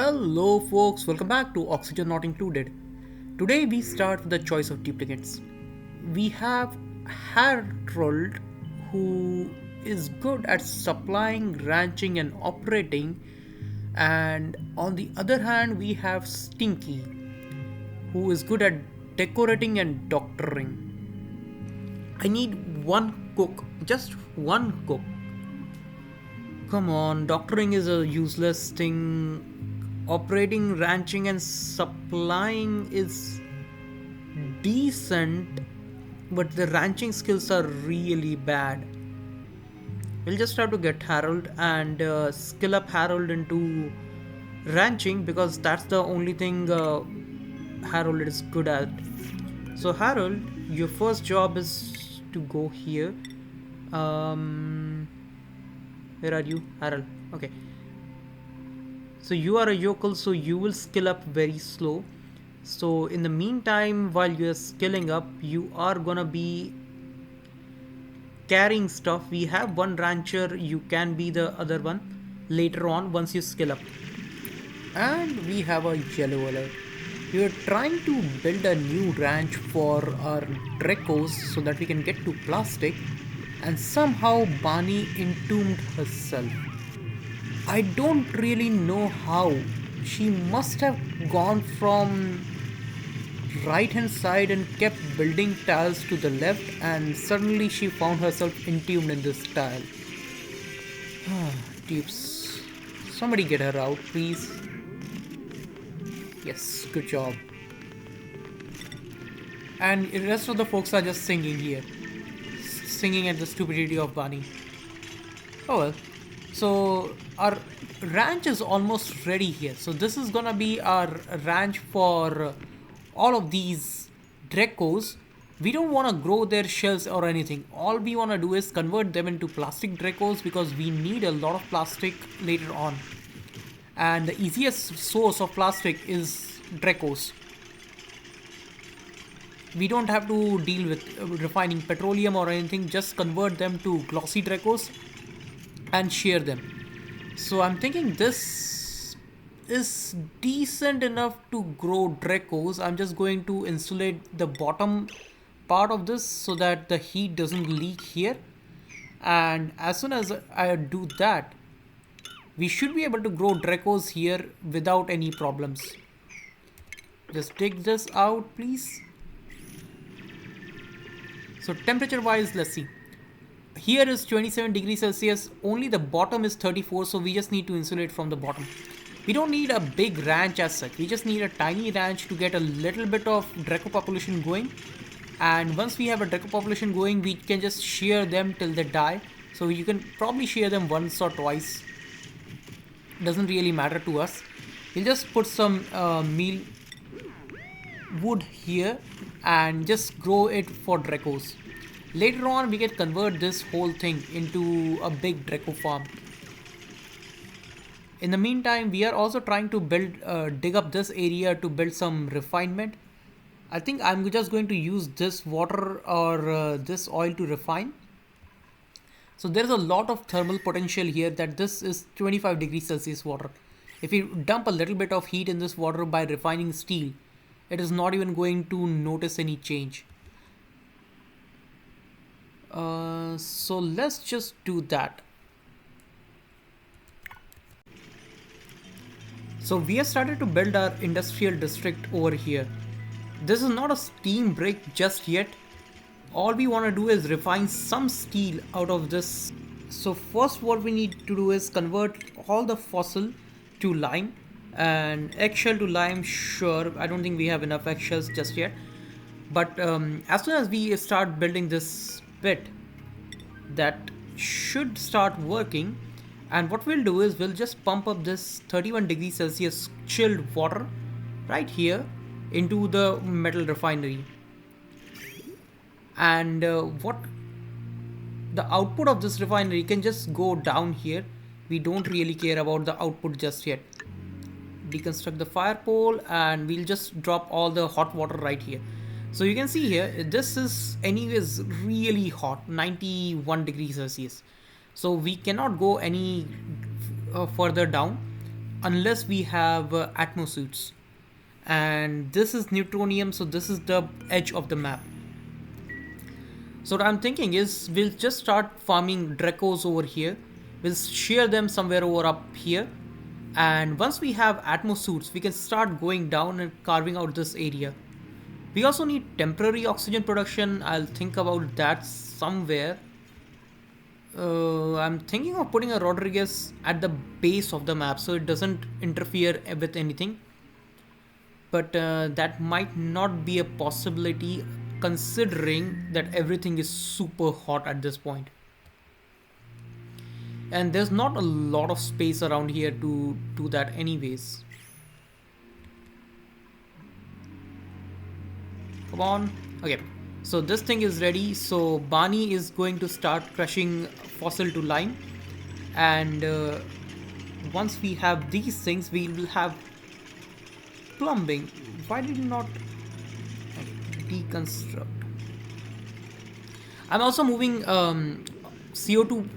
Hello folks, welcome back to Oxygen Not Included. Today we start with the choice of duplicates. We have Harold, who is good at supplying, ranching and operating, and on the other hand we have Stinky, who is good at decorating and doctoring. I need one cook, just one cook. Come on, doctoring is a useless thing. Operating, ranching, and supplying is decent, but the ranching skills are really bad. We'll just have to get Harold and skill up Harold into ranching because that's the only thing Harold is good at. So, Harold, your first job is to go here. Um, where are you, Harold? Okay. So you are a yokel, so you will skill up very slow. So in the meantime, while you are skilling up, you are gonna be carrying stuff. We have one rancher, you can be the other one later on once you skill up. And we have a yellow alert. We are trying to build a new ranch for our Dracos so that we can get to plastic, and somehow Barney entombed herself. I don't really know how. She must have gone from right hand side and kept building tiles to the left, and suddenly she found herself entombed in this tile. Tips. Somebody get her out, please. Yes, good job. And the rest of the folks are just singing here. Singing at the stupidity of Barney. Oh well. So our ranch is almost ready here. So this is gonna be our ranch for all of these Dracos. We don't want to grow their shells or anything. All we want to do is convert them into plastic Dracos because we need a lot of plastic later on. And the easiest source of plastic is Dracos. We don't have to deal with refining petroleum or anything, just convert them to glossy Dracos and shear them. So I'm thinking this is decent enough to grow Dracos. I'm just going to insulate the bottom part of this so that the heat doesn't leak here. And as soon as I do that, we should be able to grow Dracos here without any problems. Just take this out, please. So temperature wise, let's see. Here is 27 degrees Celsius, only the bottom is 34, so we just need to insulate from the bottom. We don't need a big ranch as such, we just need a tiny ranch to get a little bit of Draco population going. And once we have a Draco population going, we can just shear them till they die. So you can probably shear them once or twice. Doesn't really matter to us. We'll just put some meal wood here and just grow it for Dracos. Later on we can convert this whole thing into a big Draco farm. In the meantime, we are also trying to build dig up this area to build some refinement. I think I'm just going to use this water or this oil to refine. So there's a lot of thermal potential here, that this is 25 degrees Celsius water. If you dump a little bit of heat in this water by refining steel, it is not even going to notice any change. So let's just do that. So we have started to build our industrial district over here. This is not a steam break just yet. All we want to do is refine some steel out of this. So first what we need to do is convert all the fossil to lime, and eggshell to lime. Sure, I don't think we have enough eggshells just yet, but as soon as we start building this bit, that should start working. And what we'll do is we'll just pump up this 31 degrees Celsius chilled water right here into the metal refinery. And what the output of this refinery can just go down here. We don't really care about the output just yet. Deconstruct the fire pole and we'll just drop all the hot water right here. So you can see here, this is anyways really hot, 91 degrees Celsius. So we cannot go any further down. unless we have atmosuits. And this is neutronium, so this is the edge of the map. So what I'm thinking is we'll just start farming Dracos over here. We'll share them somewhere over up here. And once we have atmosuits, we can start going down and carving out this area. We also need temporary oxygen production. I'll think about that somewhere. I'm thinking of putting a Rodriguez at the base of the map so it doesn't interfere with anything. But that might not be a possibility considering that everything is super hot at this point. And there's not a lot of space around here to do that anyways. Come on. Okay, so this thing is ready. So Barney is going to start crushing fossil to lime. And once we have these things, we will have plumbing. Why did you not deconstruct? I'm also moving CO2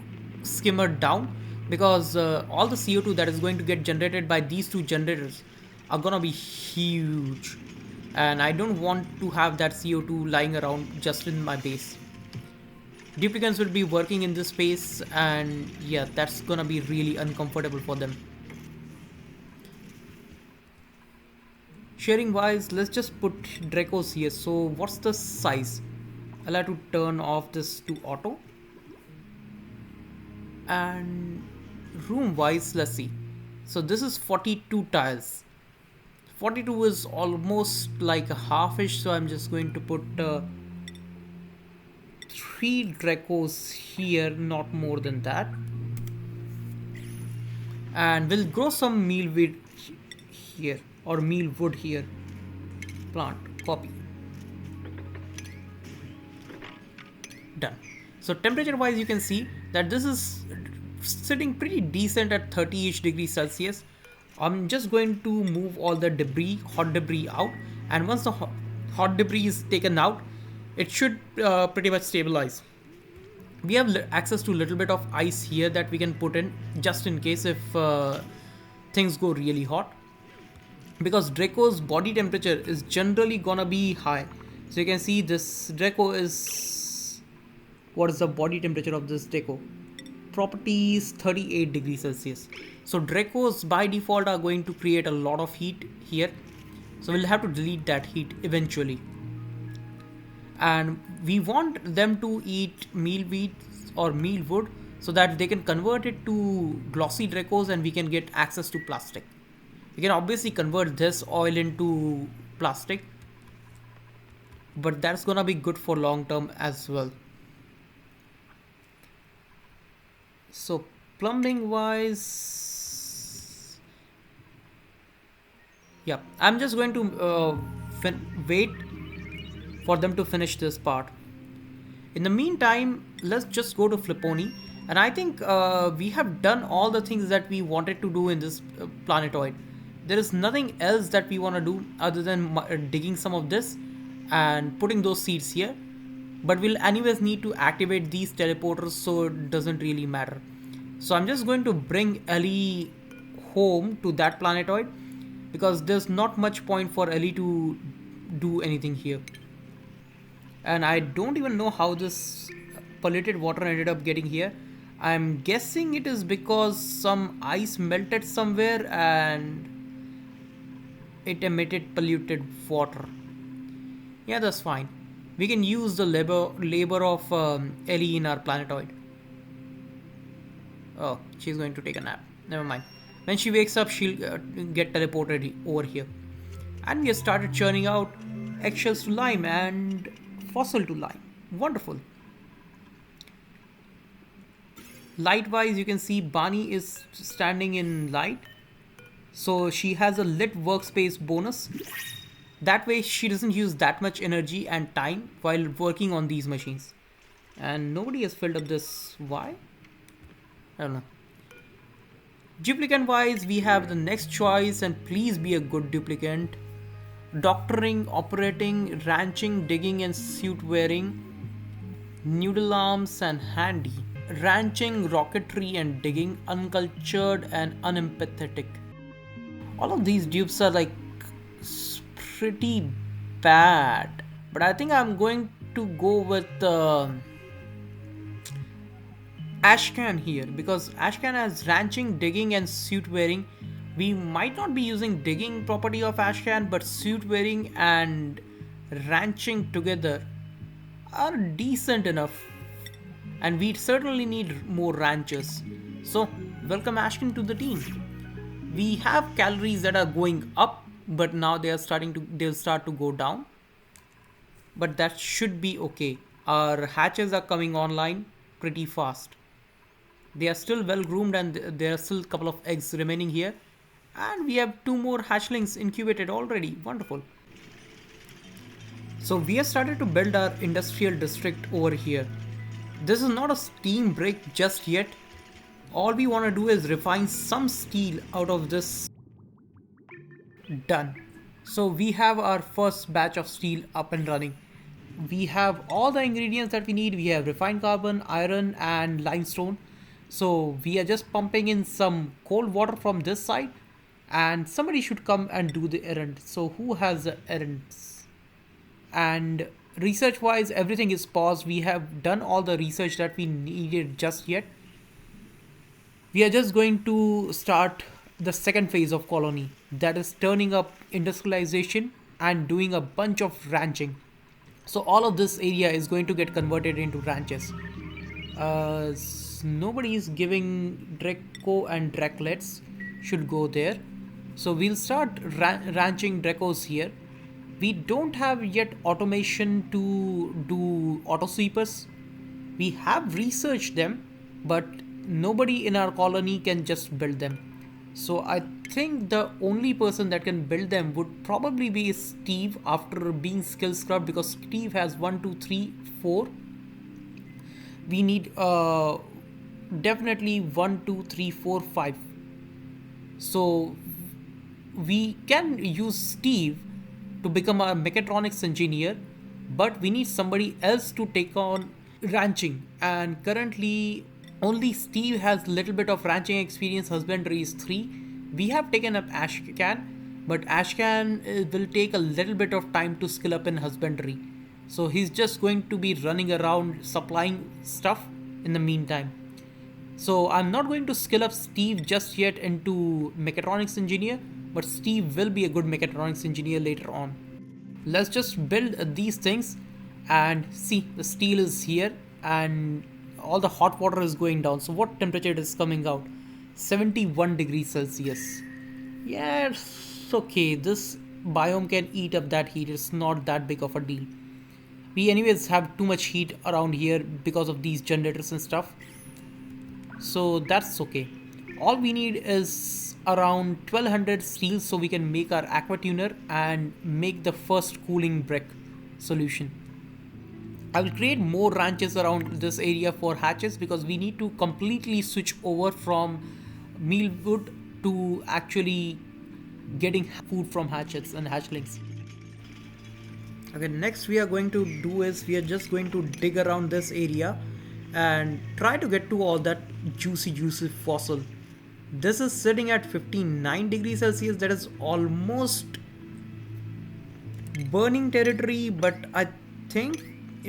skimmer down because all the CO2 that is going to get generated by these two generators are gonna be huge, and I don't want to have that CO2 lying around just in my base. Duplicants will be working in this space, and yeah, that's gonna be really uncomfortable for them. Sharing wise, let's just put Dracos here. So what's the size? I'll have to turn off this to auto. And room wise, let's see. So this is 42 tiles. 42 is almost like a half-ish, so I'm just going to put 3 Dracos here, not more than that. And we'll grow some mealweed here, or mealwood here. Plant, copy. Done. So temperature wise, you can see that this is sitting pretty decent at 30-ish degrees Celsius. I'm just going to move all the debris, hot debris out, and once the hot debris is taken out, it should pretty much stabilize. We have access to a little bit of ice here that we can put in just in case if things go really hot, because Draco's body temperature is generally gonna be high. So you can see this Draco is, what is the body temperature of this Draco? Properties 38 degrees Celsius. So Dracos by default are going to create a lot of heat here. So we'll have to delete that heat eventually. And we want them to eat mealweed or mealwood so that they can convert it to glossy Dracos and we can get access to plastic. We can obviously convert this oil into plastic, but that's gonna be good for long term as well. So plumbing wise, yeah, I'm just going to wait for them to finish this part. In the meantime, let's just go to Flipponi, and I think we have done all the things that we wanted to do in this planetoid. There is nothing else that we want to do other than digging some of this and putting those seeds here. But we'll anyways need to activate these teleporters, so it doesn't really matter. So I'm just going to bring Ellie home to that planetoid because there's not much point for Ellie to do anything here. And I don't even know how this polluted water ended up getting here. I'm guessing it is because some ice melted somewhere and it emitted polluted water. Yeah, that's fine. We can use the labor of Ellie in our planetoid. Oh, she's going to take a nap. Never mind. When she wakes up, she'll get teleported over here. And we have started churning out eggshells to lime and fossil to lime. Wonderful. Light wise, you can see Barney is standing in light. So she has a lit workspace bonus. That way she doesn't use that much energy and time while working on these machines. And nobody has filled up this. Why? I don't know. Duplicant wise, we have the next choice, and please be a good duplicant. Doctoring, operating, ranching, digging and suit wearing, noodle arms and handy. Ranching, rocketry and digging, uncultured and unempathetic. All of these dupes are like pretty bad, but I think I'm going to go with Ashcan here because Ashcan has ranching, digging, and suit wearing. We might not be using digging property of Ashcan, but suit wearing and ranching together are decent enough, and we certainly need more ranchers. So, welcome Ashcan to the team. We have calories that are going up, but now they'll start to go down. But that should be okay. Our hatches are coming online pretty fast. They are still well groomed and there are still a couple of eggs remaining here. And we have 2 more hatchlings incubated already. Wonderful. So we have started to build our industrial district over here. This is not a steam break just yet. All we want to do is refine some steel out of this. Done. So we have our first batch of steel up and running. We have all the ingredients that we need. We have refined carbon, iron and limestone. So we are just pumping in some cold water from this side and somebody should come and do the errand. So who has the errands? And research wise everything is paused. We have done all the research that we needed just yet. We are just going to start the second phase of colony, that is turning up industrialization and doing a bunch of ranching. So all of this area is going to get converted into ranches. Nobody is giving Draco and Draclets, should go there. So we'll start ranching Dracos here. We don't have yet automation to do auto sweepers. We have researched them, but nobody in our colony can just build them. So I think the only person that can build them would probably be Steve after being skill scrubbed, because Steve has 1, 2, 3, 4. We need definitely 1, 2, 3, 4, 5. So we can use Steve to become a mechatronics engineer, but we need somebody else to take on ranching, and currently only Steve has little bit of ranching experience. Husbandry is 3. We have taken up Ashcan, but Ashcan will take a little bit of time to skill up in husbandry. So he's just going to be running around supplying stuff in the meantime. So I'm not going to skill up Steve just yet into mechatronics engineer, but Steve will be a good mechatronics engineer later on. Let's just build these things and see, the steel is here and all the hot water is going down. So what temperature it is coming out? 71 degrees Celsius. Yes, okay, this biome can eat up that heat. It's not that big of a deal. We anyways have too much heat around here because of these generators and stuff. So that's okay. All we need is around 1200 steel so we can make our aqua tuner and make the first cooling brick solution. I will create more ranches around this area for hatches because we need to completely switch over from mealwood to actually getting food from hatchets and hatchlings. Okay, next we are going to do is we are just going to dig around this area and try to get to all that juicy fossil. This is sitting at 59 degrees Celsius. That is almost burning territory, but I think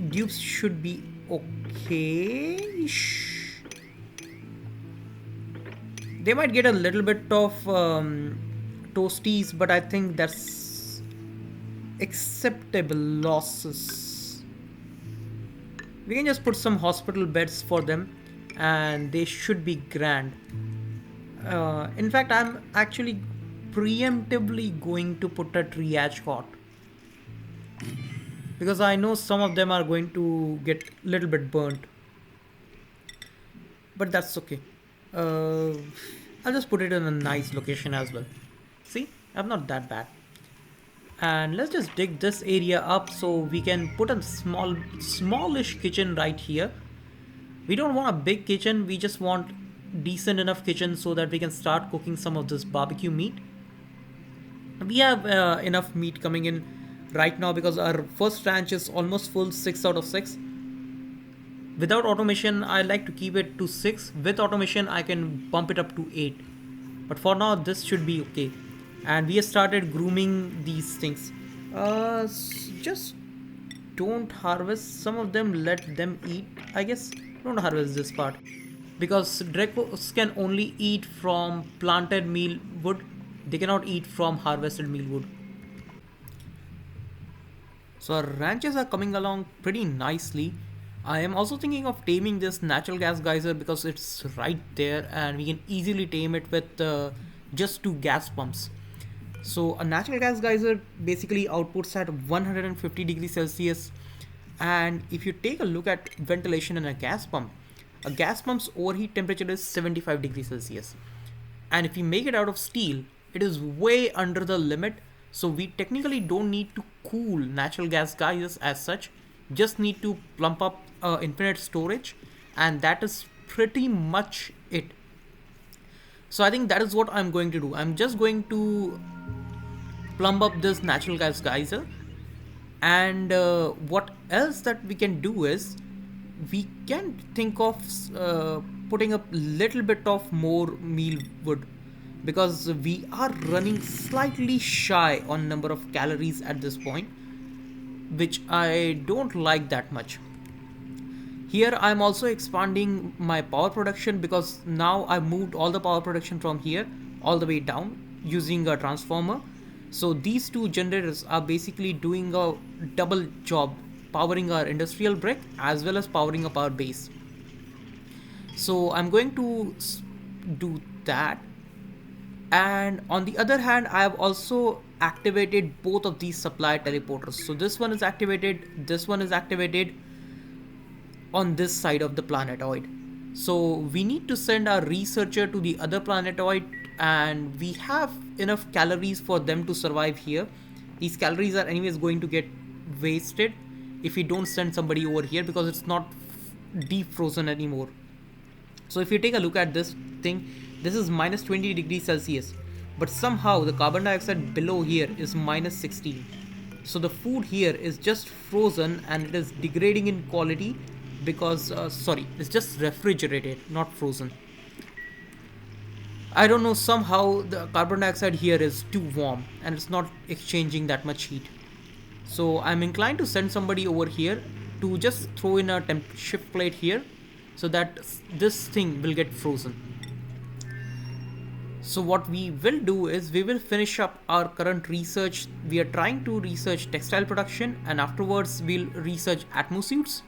dupes should be okay. They might get a little bit of toasties, but I think that's acceptable losses. We can just put some hospital beds for them and they should be grand. In fact, I'm actually preemptively going to put a triage cot because I know some of them are going to get a little bit burnt, but that's okay. I'll just put it in a nice location as well. See, I'm not that bad. And let's just dig this area up so we can put a smallish kitchen right here. We don't want a big kitchen, we just want decent enough kitchen so that we can start cooking some of this barbecue meat. We have enough meat coming in right now because our first ranch is almost full, 6 out of 6. Without automation, I like to keep it to 6. With automation, I can bump it up to 8. But for now, this should be okay. and we have started grooming these things. Just don't harvest some of them, let them eat, I guess. Don't harvest this part because dracos can only eat from planted meal wood. They cannot eat from harvested meal wood. So our ranches are coming along pretty nicely. I am also thinking of taming this natural gas geyser because it's right there and we can easily tame it with just 2 gas pumps. So a natural gas geyser basically outputs at 150 degrees Celsius, and if you take a look at ventilation in a gas pump's overheat temperature is 75 degrees Celsius. And if we make it out of steel, it is way under the limit, so we technically don't need to cool natural gas geysers as such, just need to plump up infinite storage, and that is pretty much it. So I think that is what I'm going to do. I'm just going to plump up this natural gas geyser, and what else that we can do is we can think of putting up little bit of more meal wood, because we are running slightly shy on number of calories at this point, which I don't like that much. Here I'm also expanding my power production because now I moved all the power production from here all the way down using a transformer. So these two generators are basically doing a double job, powering our industrial brick as well as powering up our base. So I'm going to do that. And on the other hand, I have also activated both of these supply teleporters. So this one is activated, this one is activated on this side of the planetoid. So we need to send our researcher to the other planetoid, and we have enough calories for them to survive here. These calories are anyways going to get wasted if we don't send somebody over here because it's not deep frozen anymore. So if you take a look at this thing, this is minus 20 degrees Celsius, but somehow the carbon dioxide below here is minus 16. So the food here is just frozen and it is degrading in quality because, it's just refrigerated, not frozen. I don't know, somehow the carbon dioxide here is too warm and it's not exchanging that much heat. So I'm inclined to send somebody over here to just throw in a temp shift plate here so that this thing will get frozen. So what we will do is we will finish up our current research. We are trying to research textile production, and afterwards we'll research atmosuits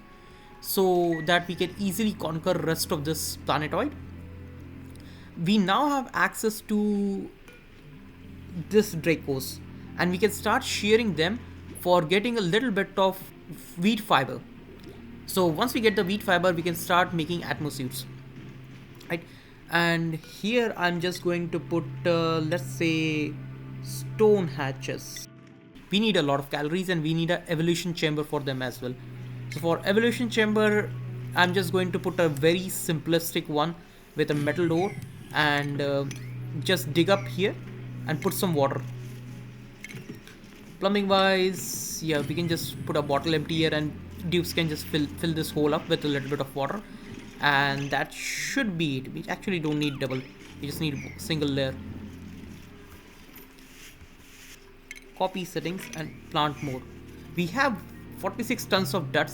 so that we can easily conquer rest of this planetoid. We now have access to this Dracos, and we can start shearing them for getting a little bit of wheat fiber. So once we get the wheat fiber, we can start making atmosuits, right? And here I'm just going to put let's say stone hatches. We need a lot of calories and we need an evolution chamber for them as well. So for evolution chamber, I'm just going to put a very simplistic one with a metal door, and just dig up here and put some water. Plumbing wise, yeah, we can just put a bottle empty here and dupes can just fill this hole up with a little bit of water, and that should be it. We actually don't need double, we just need a single layer. Copy settings and plant more. We have 46 tons of dirt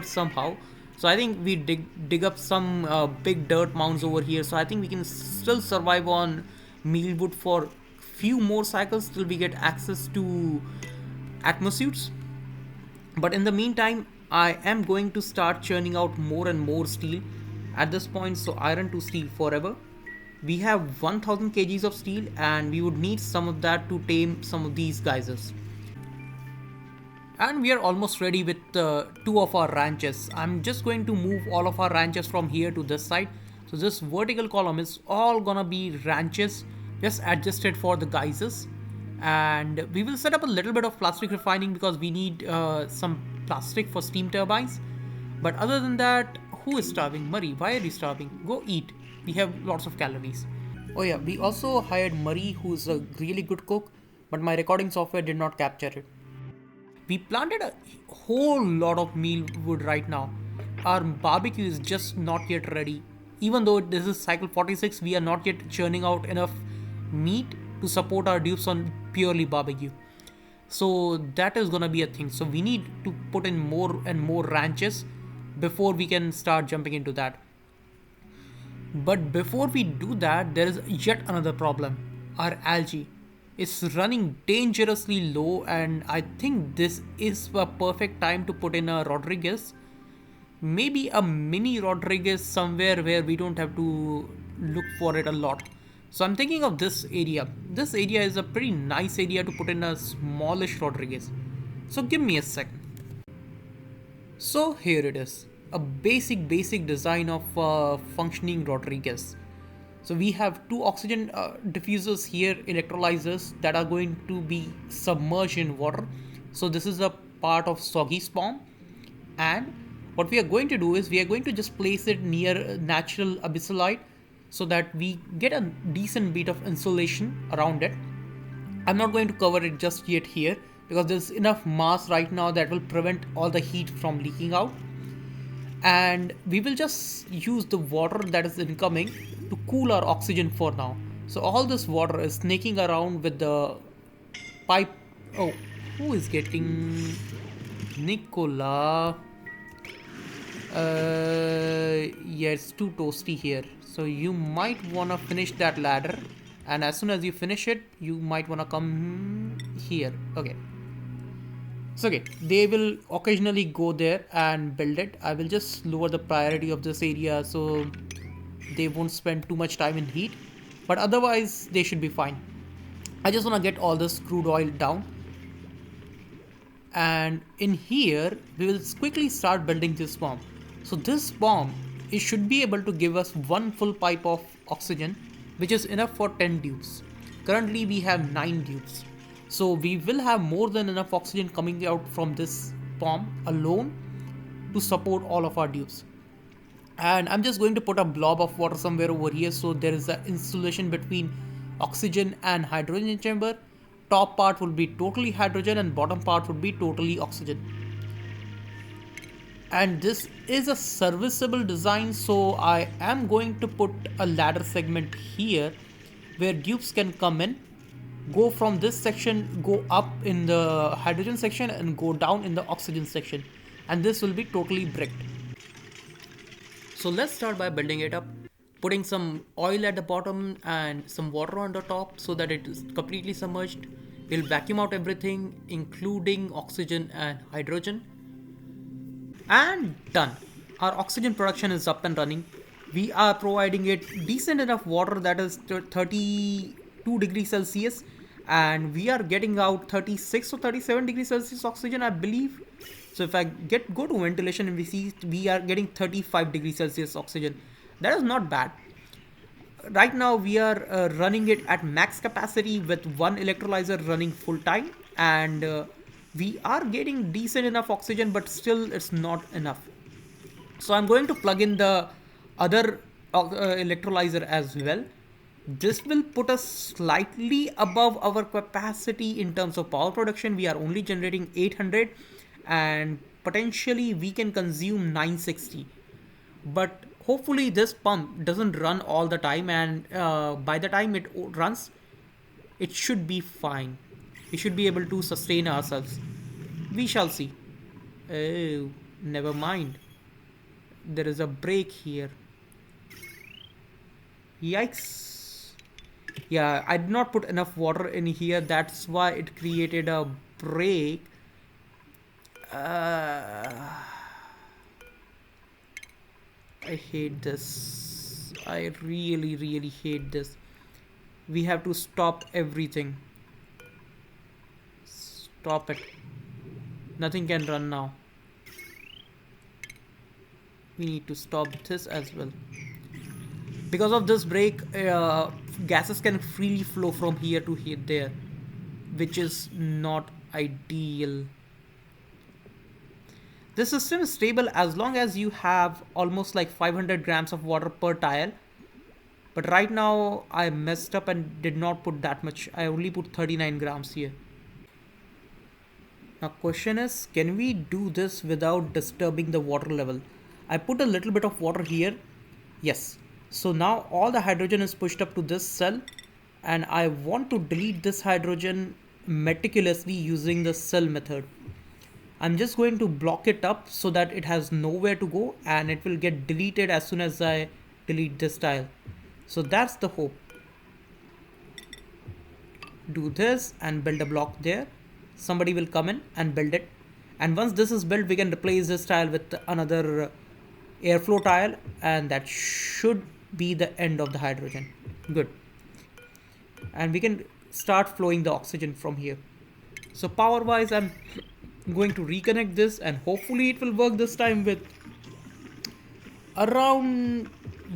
somehow, so I think we dig up some big dirt mounds over here, so I think we can still survive on meal wood for few more cycles till we get access to atmosuits. But in the meantime, I am going to start churning out more and more steel at this point, so iron to steel forever. We have 1000 kgs of steel and we would need some of that to tame some of these geysers. And we are almost ready with 2 of our ranches. I'm just going to move all of our ranches from here to this side. So this vertical column is all gonna be ranches, just adjusted for the geysers. And we will set up a little bit of plastic refining because we need some plastic for steam turbines. But other than that, who is starving? Murray, why are you starving? Go eat. We have lots of calories. Oh yeah, we also hired Murray, who's a really good cook, but my recording software did not capture it. We planted a whole lot of meal wood right now. Our barbecue is just not yet ready. Even though this is cycle 46, we are not yet churning out enough meat to support our dupes on purely barbecue. So that is gonna be a thing. So we need to put in more and more ranches before we can start jumping into that. But before we do that, there is yet another problem. Our algae is running dangerously low, and I think this is a perfect time to put in a Rodriguez. Maybe a mini Rodriguez somewhere where we don't have to look for it a lot. So I'm thinking of this area. This area is a pretty nice area to put in a smallish Rodriguez. So give me a second. So here it is, a basic design of functioning Rodriguez. So we have two oxygen diffusers here, electrolyzers that are going to be submerged in water. So this is a part of soggy SPOM, and what we are going to do is we are going to just place it near natural abyssal so that we get a decent bit of insulation around it. I'm not going to cover it just yet here because there's enough mass right now that will prevent all the heat from leaking out. And we will just use the water that is incoming to cool our oxygen for now. So all this water is snaking around with the pipe. Oh, who is getting Nicola? Yeah, it's too toasty here. So you might wanna finish that ladder, and as soon as you finish it, you might wanna come here. Okay. So okay, they will occasionally go there and build it. I will just lower the priority of this area so they won't spend too much time in heat, but otherwise they should be fine. I just want to get all this crude oil down, and in here we will quickly start building this bomb. So this bomb, it should be able to give us one full pipe of oxygen, which is enough for 10 dupes. Currently we have 9 dupes. So we will have more than enough oxygen coming out from this bomb alone to support all of our dupes. And I'm just going to put a blob of water somewhere over here so there is an insulation between oxygen and hydrogen chamber. Top part will be totally hydrogen and bottom part would be totally oxygen. And this is a serviceable design, so I am going to put a ladder segment here where dupes can come in, go from this section, go up in the hydrogen section and go down in the oxygen section, and this will be totally bricked. So let's start by building it up, putting some oil at the bottom and some water on the top so that it is completely submerged. We'll vacuum out everything including oxygen and hydrogen, and done. Our oxygen production is up and running. We are providing it decent enough water, that is 32 degrees Celsius, and we are getting out 36 or 37 degrees Celsius oxygen, I believe. So if I go to ventilation and we see we are getting 35 degrees Celsius oxygen, that is not bad. Right now we are running it at max capacity with one electrolyzer running full time, and we are getting decent enough oxygen, but still it's not enough. So I'm going to plug in the other electrolyzer as well. This will put us slightly above our capacity in terms of power production. We are only generating 800 and potentially we can consume 960. But hopefully this pump doesn't run all the time, and by the time it runs, it should be fine. We should be able to sustain ourselves. We shall see. Oh, never mind. There is a break here. Yikes. Yeah, I did not put enough water in here. That's why it created a break. I hate this. I really hate this. We have to stop everything. Stop it. Nothing can run now. We need to stop this as well. Because of this break, gases can freely flow from here to here there, which is not ideal. This system is stable as long as you have almost like 500 grams of water per tile. But right now I messed up and did not put that much. I only put 39 grams here. Now question is, can we do this without disturbing the water level? I put a little bit of water here. Yes. So now all the hydrogen is pushed up to this cell, and I want to delete this hydrogen meticulously using the cell method. I'm just going to block it up so that it has nowhere to go and it will get deleted as soon as I delete this tile. So that's the hope. Do this and build a block there. Somebody will come in and build it. And once this is built, we can replace this tile with another airflow tile, and that should be the end of the hydrogen. Good. And we can start flowing the oxygen from here. So power wise, I'm going to reconnect this and hopefully it will work this time with around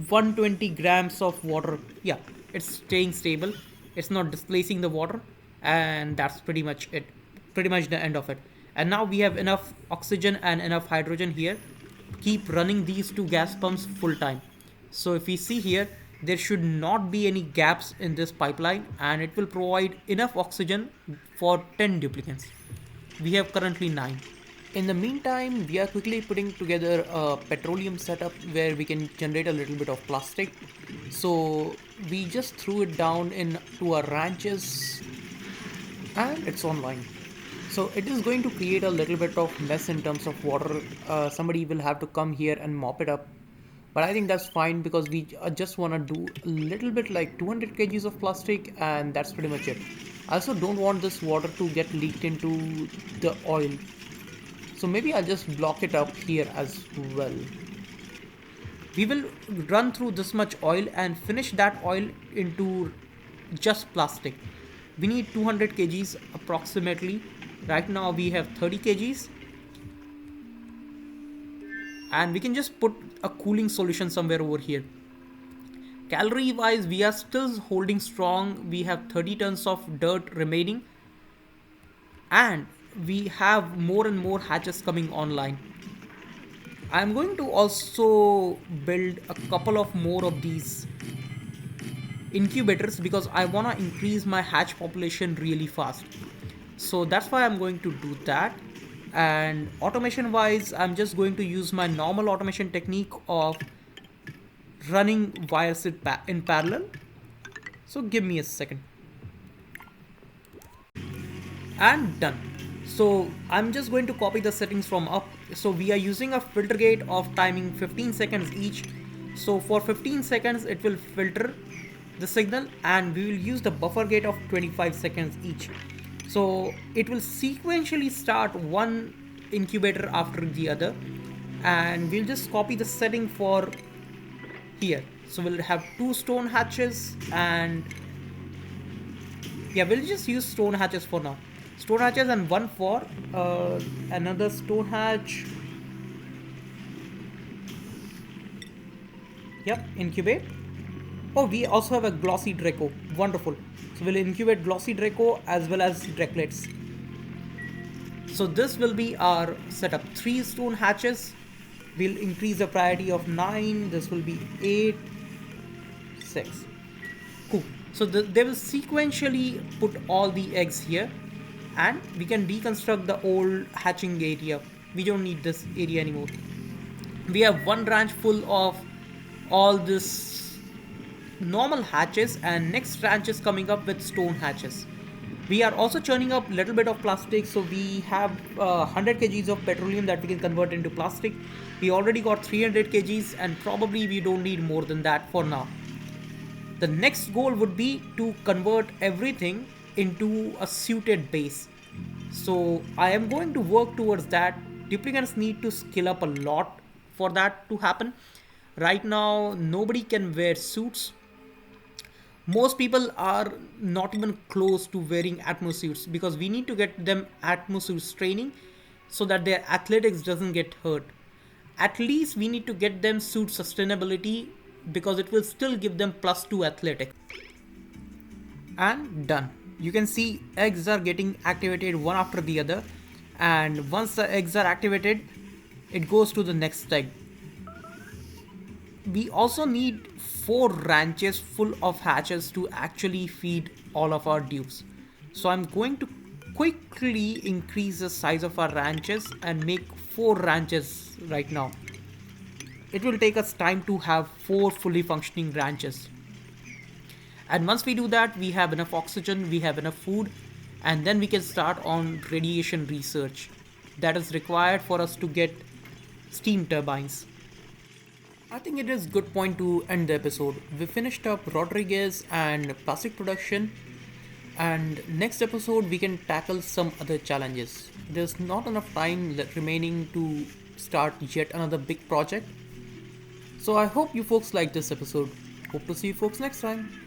120 grams of water. Yeah, it's staying stable. It's not displacing the water, and that's pretty much it. Pretty much the end of it. And now we have enough oxygen and enough hydrogen here. Keep running these two gas pumps full time. So if we see here, there should not be any gaps in this pipeline, and it will provide enough oxygen for 10 duplicants. We have currently 9. In the meantime, we are quickly putting together a petroleum setup where we can generate a little bit of plastic. So we just threw it down into our ranches and it's online. So it is going to create a little bit of mess in terms of water. Somebody will have to come here and mop it up. But I think that's fine because we just want to do a little bit like 200 kgs of plastic, and that's pretty much it. I also don't want this water to get leaked into the oil. So maybe I'll just block it up here as well. We will run through this much oil and finish that oil into just plastic. We need 200 kgs approximately. Right now we have 30 kgs. And we can just put a cooling solution somewhere over here. Calorie wise, we are still holding strong. We have 30 tons of dirt remaining. And we have more and more hatches coming online. I'm going to also build a couple of more of these incubators because I want to increase my hatch population really fast. So that's why I'm going to do that. And automation wise, I'm just going to use my normal automation technique of running wires in parallel. So give me a second. And done. So I'm just going to copy the settings from up. So we are using a filter gate of timing 15 seconds each. So for 15 seconds, it will filter the signal, and we will use the buffer gate of 25 seconds each. So it will sequentially start one incubator after the other, and we'll just copy the setting for here. So we'll have 2 stone hatches, and yeah, we'll just use stone hatches for now. Stone hatches and one for another stone hatch. Yep, incubate. Oh, we also have a glossy Draco. Wonderful. So we'll incubate glossy Draco as well as Drecklets. So this will be our setup. 3 stone hatches. We'll increase the priority of 9. This will be 8, 6. Cool. So they will sequentially put all the eggs here, and we can deconstruct the old hatching area. We don't need this area anymore. We have one ranch full of all this normal hatches, and next ranch is coming up with stone hatches. We are also churning up a little bit of plastic, so we have 100 kgs of petroleum that we can convert into plastic. We already got 300 kgs, and probably we don't need more than that for now. The next goal would be to convert everything into a suited base. So I am going to work towards that. Duplicants need to skill up a lot for that to happen. Right now, nobody can wear suits. Most people are not even close to wearing atmosuits because we need to get them atmosuits training so that their athletics doesn't get hurt. At least we need to get them suit sustainability because it will still give them +2 athletics. And done. You can see eggs are getting activated one after the other, and once the eggs are activated, it goes to the next egg. We also need 4 ranches full of hatches to actually feed all of our dupes. So I'm going to quickly increase the size of our ranches and make 4 ranches right now. It will take us time to have 4 fully functioning ranches. And once we do that, we have enough oxygen, we have enough food, and then we can start on radiation research that is required for us to get steam turbines. I think it is good point to end the episode. We finished up Rodriguez and plastic production, and next episode we can tackle some other challenges. There's not enough time remaining to start yet another big project. So I hope you folks like this episode. Hope to see you folks next time.